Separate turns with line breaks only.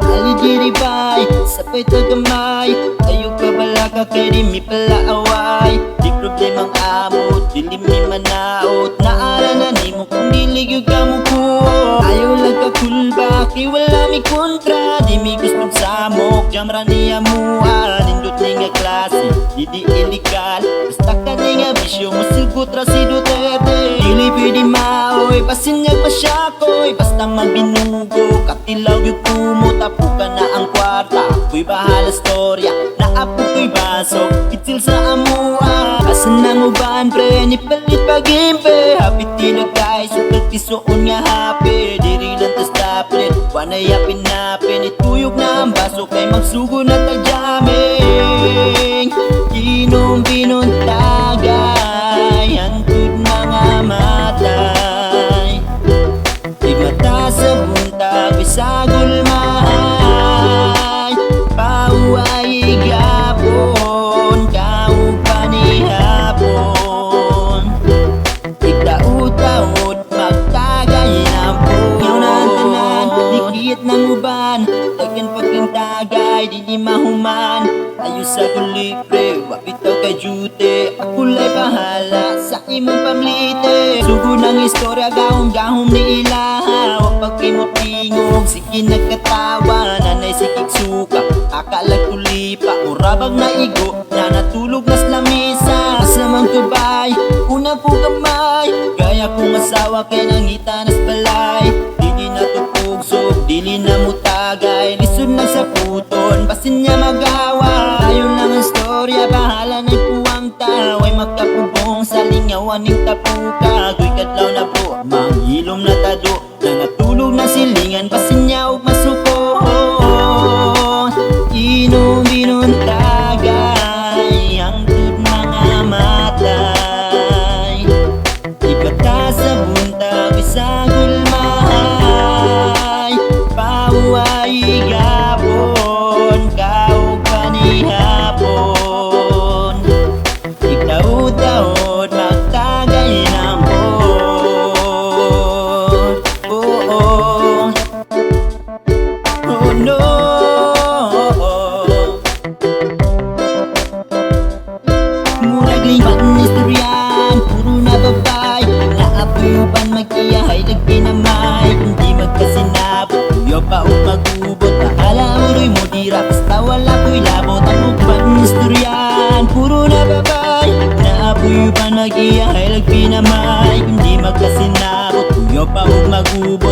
Alidiri-bay, sabay tagamay. Ayaw ka bala ka kay di mi pala away. Di problemang amot, dili mi manaot. Naara na ni mo kung diligyo ka mo ko. Ayaw lang ka kulba, kay wala mi kontra. Di mi gustong samok, jamra niya mua. Nindot ni nga klase, di illegal. Basta ka ni nga bisyo, masilgot ra si Duterte. Dili pwede maoy, pasinyag masyakoy. Basta magbinugo, katilaw yung kumo. Tapo ka na ang kwarta, ako'y bahala storya. Naapo ko'y basok, kitsil sa amua. Asan na mo ba ang pre, nipalit pag-impe. Hapit tila guys, sukal pisoon nga happy. Diri lang tas taplet, wanay yapin-napin. Ituyog na ang baso, kay magsugo na tagjaming. Inom binuntagay, hantud mga matay. Igmata sa buntag, bisagol mahay. Pauay igapon, kaong panihapon. Igdaot-daot, magtagay na po. Ngaw na ang tanan, dikit ng uban. Tagyan pagking tagay, di mahuman. Ayos sa kulibre, wapitaw kay jute. Akulay bahala sa imong pamlite. Sugo ng istorya, gahom-gahom ni ilaha. Wapag kimot-tingog, sige nagkatawa. Nanay sikik suka, akalag tulipa. Urabag na igo, na natulog nas lamisa. Asamang kabay, una po kamay. Gaya kong asawa, kay nangita nas balay. Dili na tupugso, dili na mutagay. Lisod na sa puton, basin niya magawa. Ayun lang ang storya, bahala na puwang taway. Magkapubong sa lingawan ng tapuka. Ako'y kadlaw na po, manghilom na tado. Na natulog na silingan, basin niya og masuko. Inom binuntagay, ang tud mga matay. Ibata sa buntag, isagol mahay. Pauay igapon, kaog panihapon. Igdaot-daot, magtagay ng bod. Oh, oh. Oh no. Murag lipat ng istoryan, puro na babay. Naapuyuban mag-iyahay, nagpinamay. Hindi magkasinabot, kuya pa o magubot. Bahala uroy mo dira, basta wala ko'y labot. Ang uban ng istoryan, puro na babay. Naapuyuban mag-iyahay, nagpinamay. Hindi magkasinabot, kuya pa o magubot.